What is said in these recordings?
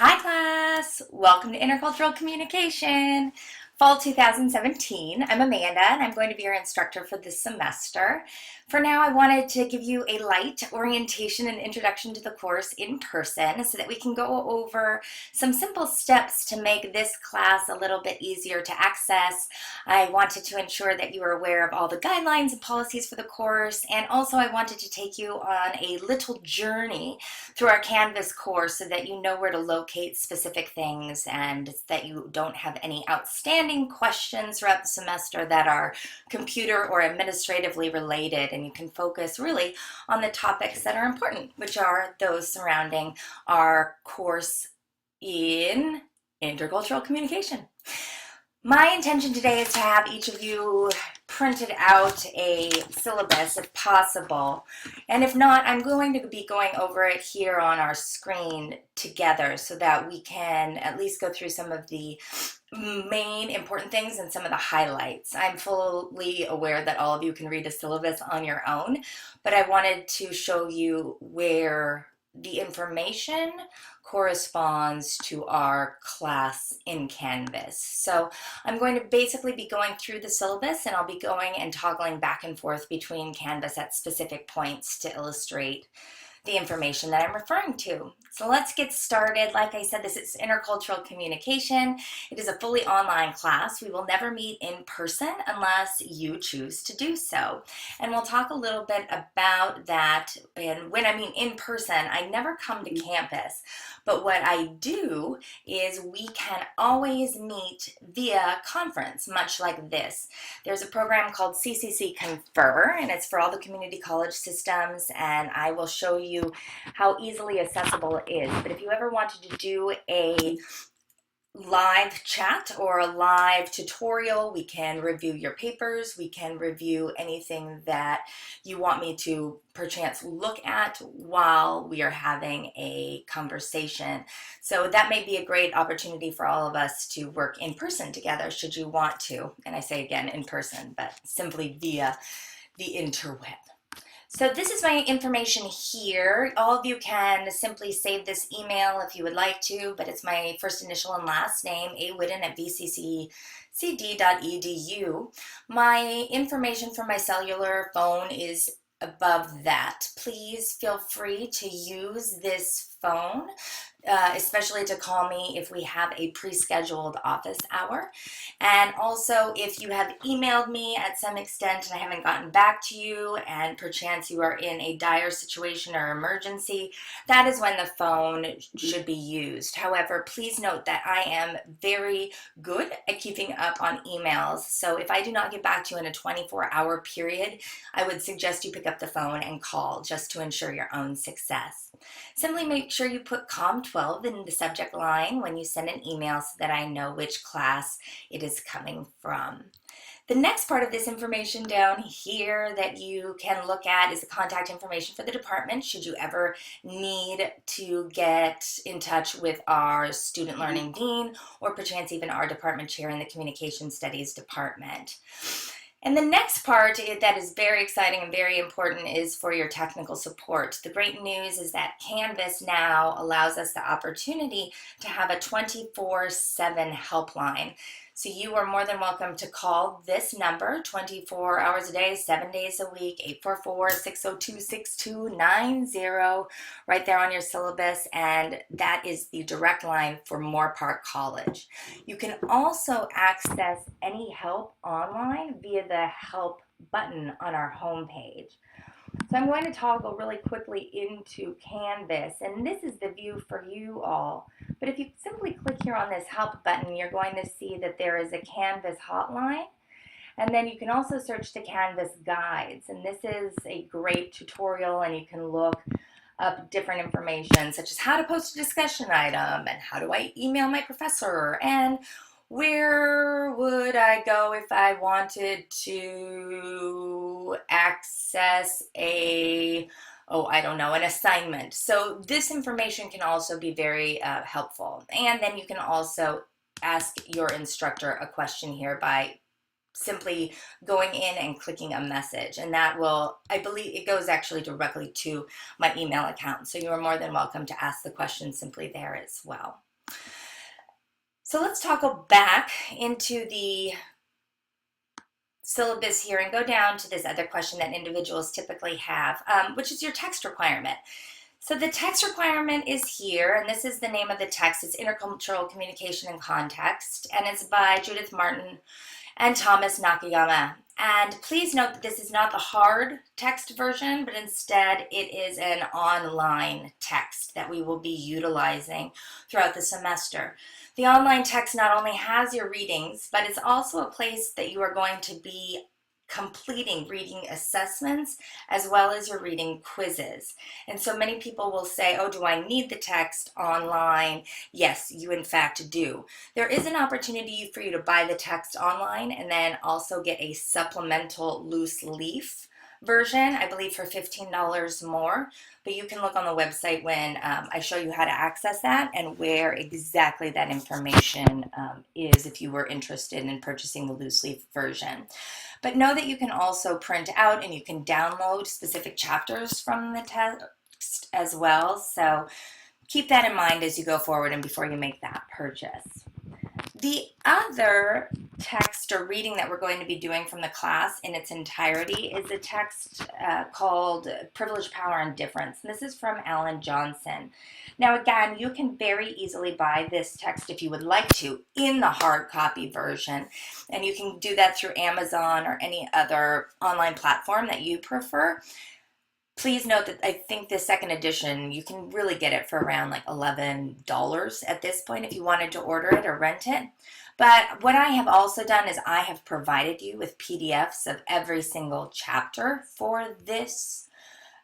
Hi class! Welcome to Intercultural Communication, Fall 2017. I'm Amanda and I'm going to be your instructor for this semester. For now, I wanted to give you a light orientation and introduction to the course in person so that we can go over some simple steps to make this class a little bit easier to access. I wanted to ensure that you are aware of all the guidelines and policies for the course, and also I wanted to take you on a little journey through our Canvas course so that you know where to locate specific things and that you don't have any outstanding questions throughout the semester that are computer or administratively related, and you can focus really on the topics that are important, which are those surrounding our course in intercultural communication. My intention today is to have each of you printed out a syllabus if possible, and if not, I'm going to be going over it here on our screen together so that we can at least go through some of the main important things and some of the highlights. I'm fully aware that all of you can read a syllabus on your own, but I wanted to show you where the information corresponds to our class in Canvas. So I'm going to basically be going through the syllabus, and I'll be going and toggling back and forth between Canvas at specific points to illustrate the information that I'm referring to. So let's get started. Like I said, this is intercultural communication. It is a fully online class. We will never meet in person unless you choose to do so. And we'll talk a little bit about that. And when I mean in person, I never come to campus. But what I do is we can always meet via conference, much like this. There's a program called CCC Confer, and it's for all the community college systems, and I will show you how easily accessible it is. But if you ever wanted to do a live chat or a live tutorial, we can review your papers, we can review anything that you want me to perchance look at while we are having a conversation. So that may be a great opportunity for all of us to work in person together should you want to. And I say again in person, but simply via the interweb. So this is my information here. All of you can simply save this email if you would like to, but it's my first initial and last name, awhitten@vccd.edu. My information for my cellular phone is above that. Please feel free to use this phone, especially to call me if we have a pre-scheduled office hour. And also, if you have emailed me at some extent and I haven't gotten back to you, and perchance you are in a dire situation or emergency, that is when the phone should be used. However, please note that I am very good at keeping up on emails. So if I do not get back to you in a 24-hour period, I would suggest you pick up the phone and call just to ensure your own success. Simply make sure you put COM12 in the subject line when you send an email so that I know which class it is coming from. The next part of this information down here that you can look at is the contact information for the department should you ever need to get in touch with our student learning dean or perchance even our department chair in the communication studies department. And the next part that is very exciting and very important is for your technical support. The great news is that Canvas now allows us the opportunity to have a 24/7 helpline. So you are more than welcome to call this number 24 hours a day, 7 days a week, 844-602-6290, right there on your syllabus, and that is the direct line for Moorpark College. You can also access any help online via the help button on our homepage. So I'm going to toggle really quickly into Canvas, and this is the view for you all. But if you simply click here on this help button, you're going to see that there is a Canvas hotline, and then you can also search the Canvas guides, and this is a great tutorial, and you can look up different information such as how to post a discussion item and how do I email my professor and where would I go if I wanted to access an assignment. So this information can also be very helpful. And then you can also ask your instructor a question here by simply going in and clicking a message, and that will, I believe it goes actually directly to my email account. So you are more than welcome to ask the question simply there as well. So let's toggle back into the syllabus here and go down to this other question that individuals typically have, which is your text requirement. So the text requirement is here, and this is the name of the text. It's Intercultural Communication and Context, and it's by Judith Martin and Thomas Nakayama. And please note that this is not the hard text version, but instead it is an online text that we will be utilizing throughout the semester. The online text not only has your readings, but it's also a place that you are going to be completing reading assessments as well as your reading quizzes. And so many people will say, oh, do I need the text online? Yes, you in fact do. There is an opportunity for you to buy the text online and then also get a supplemental loose leaf version, I believe for $15 more, but you can look on the website when I show you how to access that and where exactly that information is if you were interested in purchasing the loose leaf version. But know that you can also print out and you can download specific chapters from the text as well. So keep that in mind as you go forward and before you make that purchase. The other text or reading that we're going to be doing from the class in its entirety is a text called Privilege, Power, and Difference. And this is from Alan Johnson. Now, again, you can very easily buy this text if you would like to in the hard copy version. And you can do that through Amazon or any other online platform that you prefer. Please note that I think the second edition, you can really get it for around like $11 at this point if you wanted to order it or rent it. But what I have also done is I have provided you with PDFs of every single chapter for this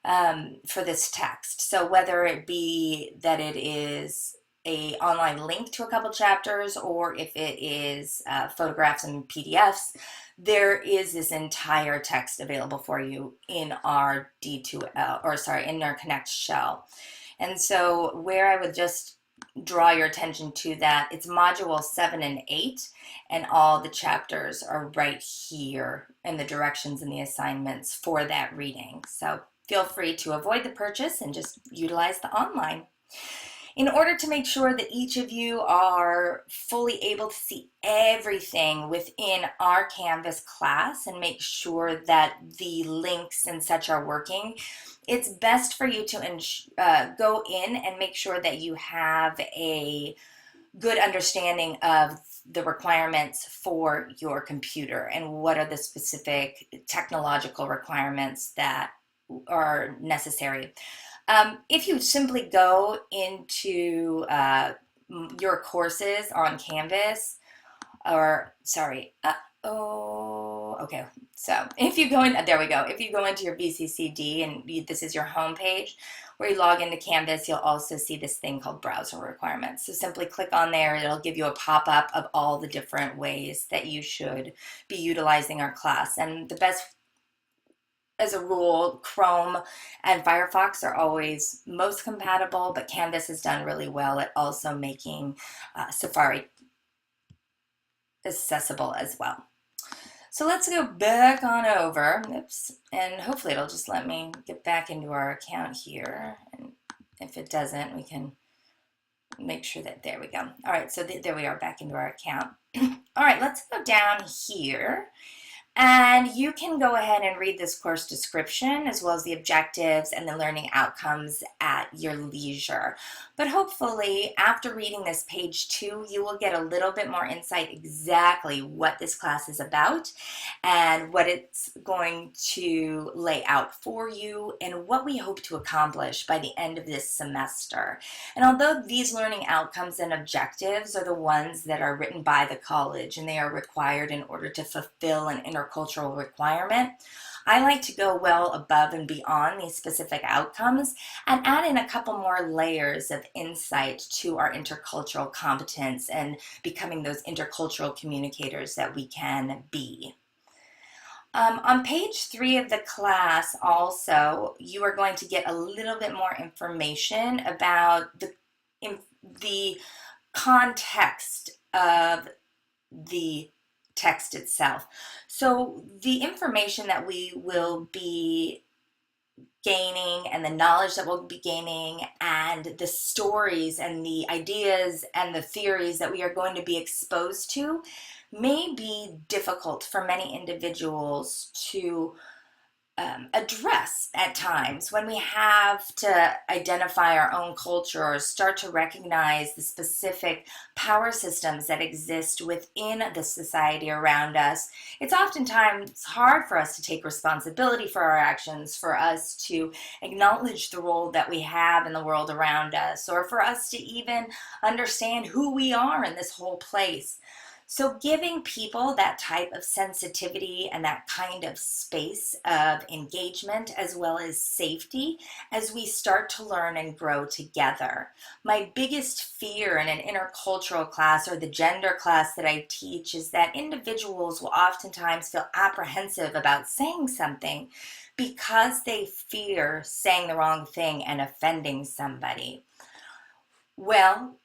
text. So whether it be that it is a online link to a couple chapters or if it is photographs and PDFs, there is this entire text available for you in our in our Connect shell. And so where I would just draw your attention to that, it's module 7 and 8, and all the chapters are right here and the directions and the assignments for that reading. So feel free to avoid the purchase and just utilize the online. In order to make sure that each of you are fully able to see everything within our Canvas class and make sure that the links and such are working, it's best for you to go in and make sure that you have a good understanding of the requirements for your computer and what are the specific technological requirements that are necessary. If you simply go into your courses on Canvas, okay. So if you go in, there we go. If you go into your VCCD and this is your home page where you log into Canvas, you'll also see this thing called browser requirements. So simply click on there. It'll give you a pop-up of all the different ways that you should be utilizing our class. And the best, as a rule, Chrome and Firefox are always most compatible, but Canvas has done really well at also making Safari accessible as well. So let's go back on over, and hopefully it'll just let me get back into our account here. And if it doesn't, we can make sure that, there we go. All right, so there we are back into our account. All right, let's go down here. And you can go ahead and read this course description as well as the objectives and the learning outcomes at your leisure. But hopefully after reading this page 2, you will get a little bit more insight exactly what this class is about and what it's going to lay out for you and what we hope to accomplish by the end of this semester. And although these learning outcomes and objectives are the ones that are written by the college and they are required in order to fulfill an intercultural requirement, I like to go well above and beyond these specific outcomes and add in a couple more layers of insight to our intercultural competence and becoming those intercultural communicators that we can be. On page 3 of the class also, you are going to get a little bit more information about the context of the text itself. So the information that we will be gaining and the knowledge that we'll be gaining and the stories and the ideas and the theories that we are going to be exposed to may be difficult for many individuals to address at times when we have to identify our own culture or start to recognize the specific power systems that exist within the society around us. It's oftentimes hard for us to take responsibility for our actions, for us to acknowledge the role that we have in the world around us, or for us to even understand who we are in this whole place. So giving people that type of sensitivity and that kind of space of engagement as well as safety as we start to learn and grow together. My biggest fear in an intercultural class or the gender class that I teach is that individuals will oftentimes feel apprehensive about saying something because they fear saying the wrong thing and offending somebody. Well,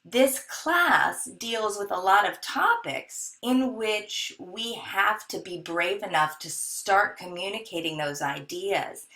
this class deals with a lot of topics in which we have to be brave enough to start communicating those ideas.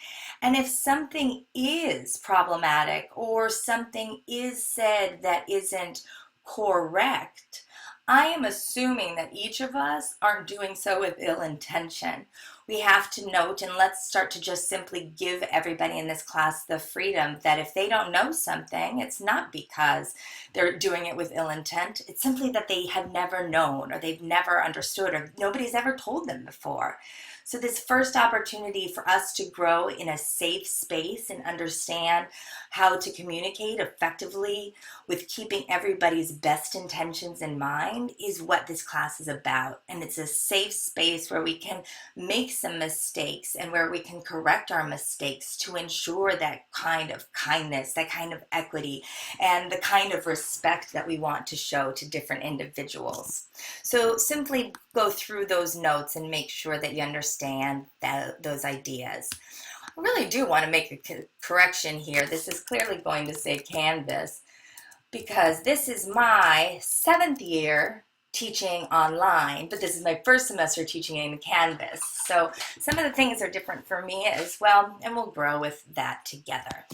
And if something is problematic or something is said that isn't correct, I am assuming that each of us aren't doing so with ill intention. We have to note, and let's start to just simply give everybody in this class the freedom that if they don't know something, it's not because they're doing it with ill intent. It's simply that they have never known or they've never understood or nobody's ever told them before. So this first opportunity for us to grow in a safe space and understand how to communicate effectively with keeping everybody's best intentions in mind is what this class is about. And it's a safe space where we can make some mistakes and where we can correct our mistakes to ensure that kind of kindness, that kind of equity, and the kind of respect that we want to show to different individuals. So simply go through those notes and make sure that you understand those ideas. I really do want to make a correction here. This is clearly going to say Canvas because this is my 7th year teaching online, but this is my first semester teaching in Canvas. So some of the things are different for me as well, and we'll grow with that together.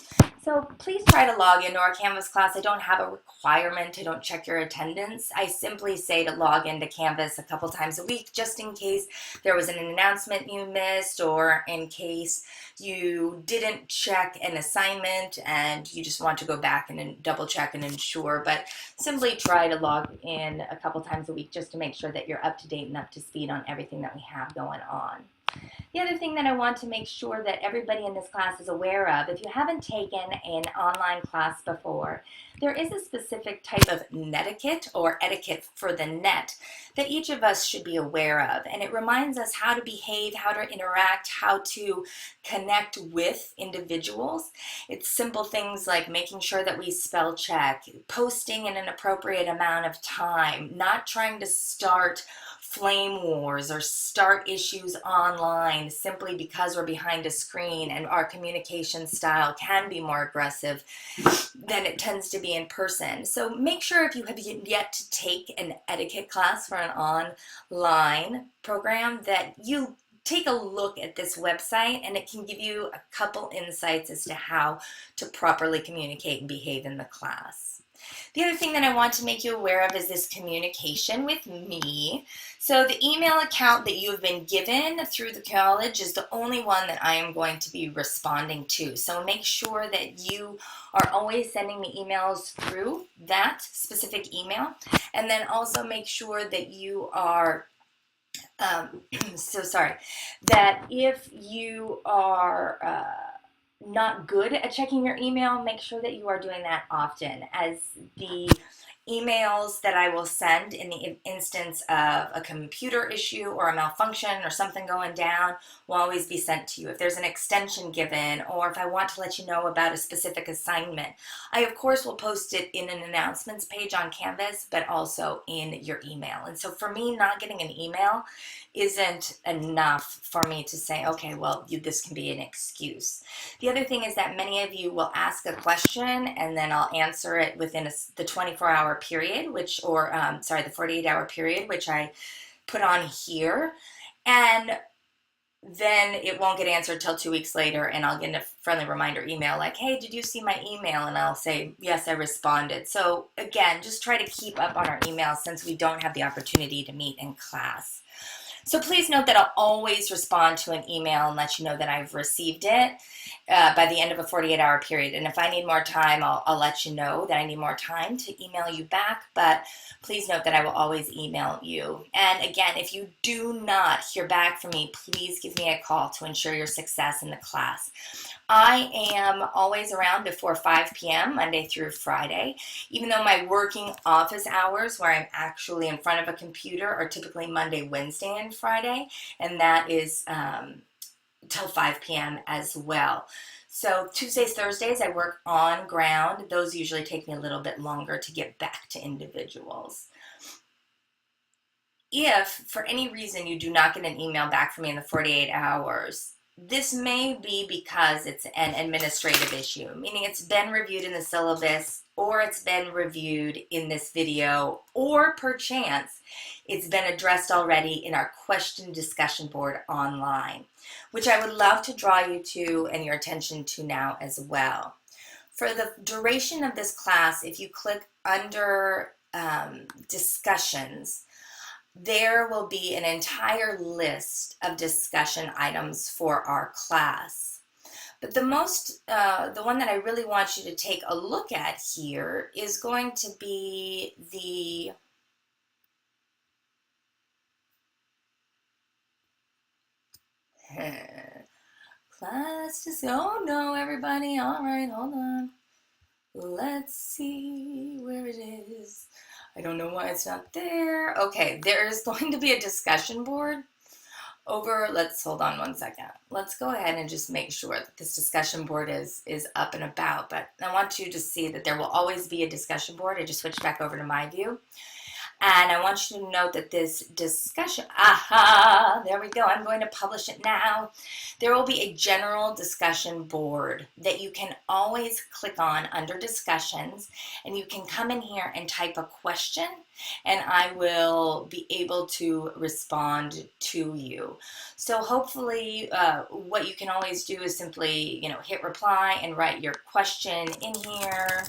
So please try to log into our Canvas class. I don't have a requirement. I don't check your attendance. I simply say to log into Canvas a couple times a week just in case there was an announcement you missed or in case you didn't check an assignment and you just want to go back and double check and ensure. But simply try to log in a couple times a week just to make sure that you're up to date and up to speed on everything that we have going on. The other thing that I want to make sure that everybody in this class is aware of, if you haven't taken an online class before, there is a specific type of netiquette or etiquette for the net that each of us should be aware of. And it reminds us how to behave, how to interact, how to connect with individuals. It's simple things like making sure that we spell check, posting in an appropriate amount of time, not trying to start flame wars or start issues online simply because we're behind a screen and our communication style can be more aggressive than it tends to be in person. So make sure if you have yet to take an etiquette class for an online program that you take a look at this website and it can give you a couple insights as to how to properly communicate and behave in the class. The other thing that I want to make you aware of is this communication with me. So the email account that you have been given through the college is the only one that I am going to be responding to. So make sure that you are always sending me emails through that specific email. And then also make sure that you are that if you are not good at checking your email, make sure that you are doing that often, as the emails that I will send in the instance of a computer issue or a malfunction or something going down will always be sent to you. If there's an extension given or if I want to let you know about a specific assignment, I of course will post it in an announcements page on Canvas, but also in your email. And so for me, not getting an email isn't enough for me to say, okay, well, this can be an excuse. The other thing is that many of you will ask a question and then I'll answer it within the 24-hour period, the 48-hour period, which I put on here. And then it won't get answered till 2 weeks later, and I'll get a friendly reminder email like, hey, did you see my email? And I'll say, yes, I responded. So again, just try to keep up on our emails since we don't have the opportunity to meet in class. So please note that I'll always respond to an email and let you know that I've received it by the end of a 48-hour period. And if I need more time, I'll let you know that I need more time to email you back. But please note that I will always email you. And again, if you do not hear back from me, please give me a call to ensure your success in the class. I am always around before 5 p.m. Monday through Friday, even though my working office hours where I'm actually in front of a computer are typically Monday, Wednesday, and Friday, and that is till 5 p.m. as well. So Tuesdays, Thursdays, I work on ground. Those usually take me a little bit longer to get back to individuals. If for any reason you do not get an email back from me in the 48 hours, this may be because it's an administrative issue, meaning it's been reviewed in the syllabus, or it's been reviewed in this video, or perchance it's been addressed already in our question discussion board online, which I would love to draw you to and your attention to now as well. For the duration of this class, if you click under discussions, there will be an entire list of discussion items for our class. But the one that I really want you to take a look at here is going to be the class oh no, everybody, all right, hold on. Let's see where it is. I don't know why it's not there. Okay, there is going to be a discussion board over, let's hold on one second. Let's go ahead and just make sure that this discussion board is up and about, but I want you to see that there will always be a discussion board. I just switched back over to my view. And I want you to note that this discussion, there we go, I'm going to publish it now. There will be a general discussion board that you can always click on under discussions, and you can come in here and type a question, and I will be able to respond to you. So hopefully what you can always do is simply, hit reply and write your question in here,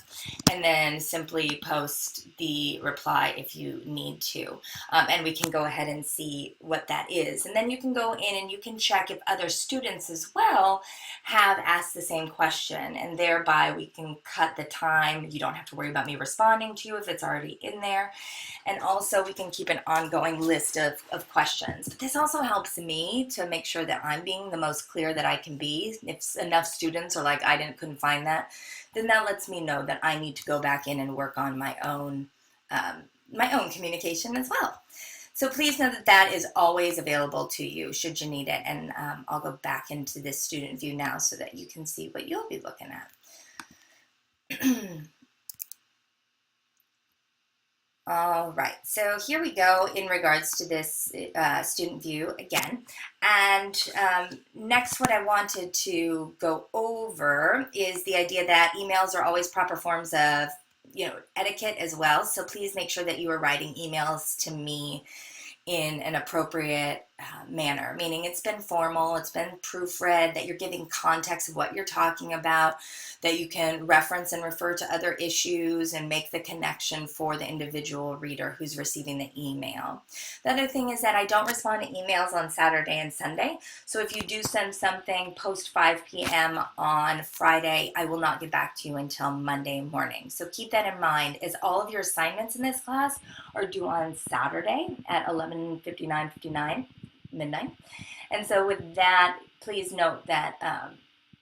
and then simply post the reply if you need to. And we can go ahead and see what that is. And then you can go in and you can check if other students as well have asked the same question, and thereby we can cut the time. You don't have to worry about me responding to you if it's already in there. And also we can keep an ongoing list of questions. But this also helps me to make sure that I'm being the most clear that I can be. If enough students are like, couldn't find that, then that lets me know that I need to go back in and work on my own communication as well. So please know that that is always available to you should you need it. And I'll go back into this student view now so that you can see what you'll be looking at. All right, so here we go in regards to this student view again. And next, what I wanted to go over is the idea that emails are always proper forms of etiquette as well. So please make sure that you are writing emails to me in an appropriate manner, meaning it's been formal, it's been proofread, that you're giving context of what you're talking about, that you can reference and refer to other issues and make the connection for the individual reader who's receiving the email. The other thing is that I don't respond to emails on Saturday and Sunday, so if you do send something post 5 p.m. on Friday, I will not get back to you until Monday morning. So keep that in mind, as all of your assignments in this class are due on Saturday at 11:59 midnight. And so with that, please note that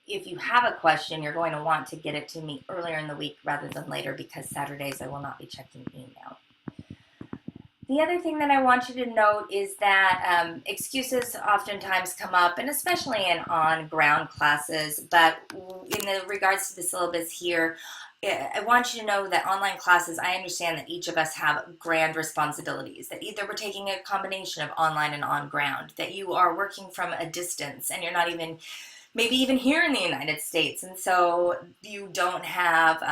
if you have a question, you're going to want to get it to me earlier in the week rather than later, because Saturdays I will not be checking email. The other thing that I want you to note is that excuses oftentimes come up, and especially in on-ground classes, but in the regards to the syllabus here, I want you to know that online classes, I understand that each of us have grand responsibilities, that either we're taking a combination of online and on ground, that you are working from a distance and you're not even, maybe even here in the United States, and so you don't have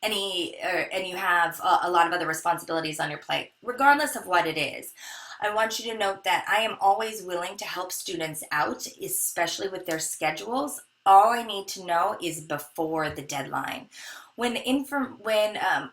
and you have a lot of other responsibilities on your plate. Regardless of what it is, I want you to note that I am always willing to help students out, especially with their schedules. All I need to know is before the deadline. When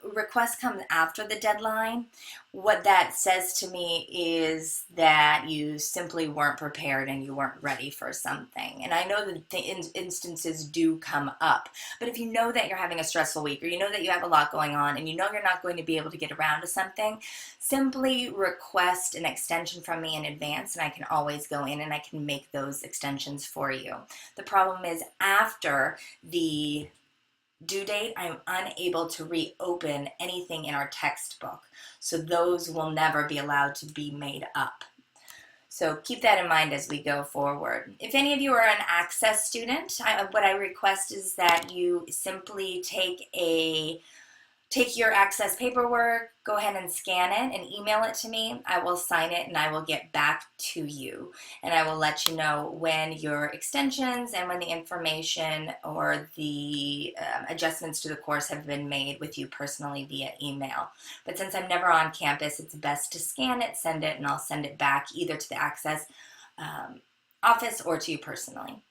requests come after the deadline, what that says to me is that you simply weren't prepared and you weren't ready for something. And I know that the instances do come up, but if you know that you're having a stressful week, or you know that you have a lot going on and you know you're not going to be able to get around to something, simply request an extension from me in advance, and I can always go in and I can make those extensions for you. The problem is, after the due date, I'm unable to reopen anything in our textbook. So those will never be allowed to be made up. So keep that in mind as we go forward. If any of you are an Access student, what I request is that you simply take your Access paperwork, go ahead and scan it and email it to me. I will sign it and I will get back to you. And I will let you know when your extensions and when the information or the adjustments to the course have been made with you personally via email. But since I'm never on campus, it's best to scan it, send it, and I'll send it back either to the Access office or to you personally.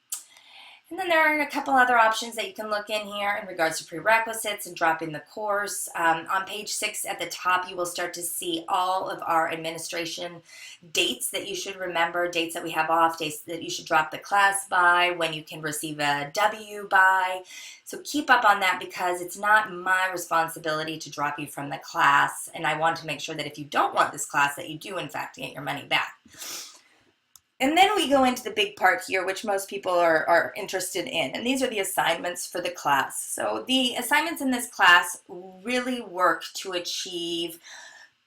And then there are a couple other options that you can look in here in regards to prerequisites and dropping the course. On page 6 at the top, you will start to see all of our administration dates that you should remember, dates that we have off, dates that you should drop the class by, when you can receive a W by. So keep up on that, because it's not my responsibility to drop you from the class, and I want to make sure that if you don't want this class, that you do in fact get your money back. And then we go into the big part here, which most people are interested in, and these are the assignments for the class. So the assignments in this class really work to achieve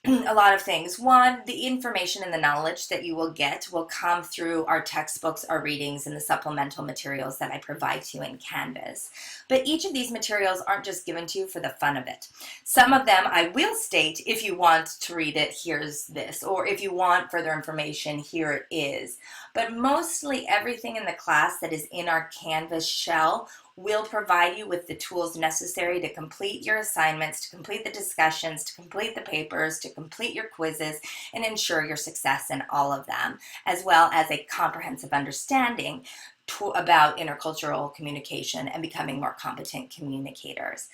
a lot of things. One, the information and the knowledge that you will get will come through our textbooks, our readings, and the supplemental materials that I provide to you in Canvas. But each of these materials aren't just given to you for the fun of it. Some of them I will state, if you want to read it, here's this, or if you want further information, here it is. But mostly everything in the class that is in our Canvas shell will provide you with the tools necessary to complete your assignments, to complete the discussions, to complete the papers, to complete your quizzes, and ensure your success in all of them, as well as a comprehensive understanding about intercultural communication and becoming more competent communicators.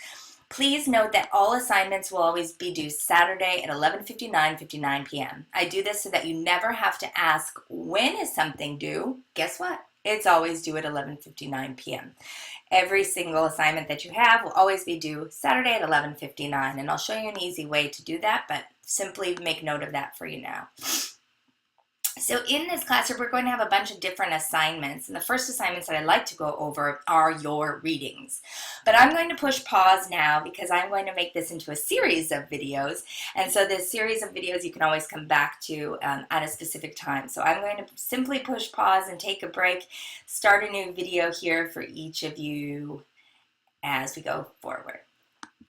Please note that all assignments will always be due Saturday at 11:59 p.m. I do this so that you never have to ask, when is something due? Guess what? It's always due at 11:59 p.m. Every single assignment that you have will always be due Saturday at 11:59, and I'll show you an easy way to do that, but simply make note of that for you now. So in this classroom, we're going to have a bunch of different assignments, and the first assignments that I'd like to go over are your readings. But I'm going to push pause now because I'm going to make this into a series of videos, and so this series of videos you can always come back to at a specific time. So I'm going to simply push pause and take a break, start a new video here for each of you as we go forward.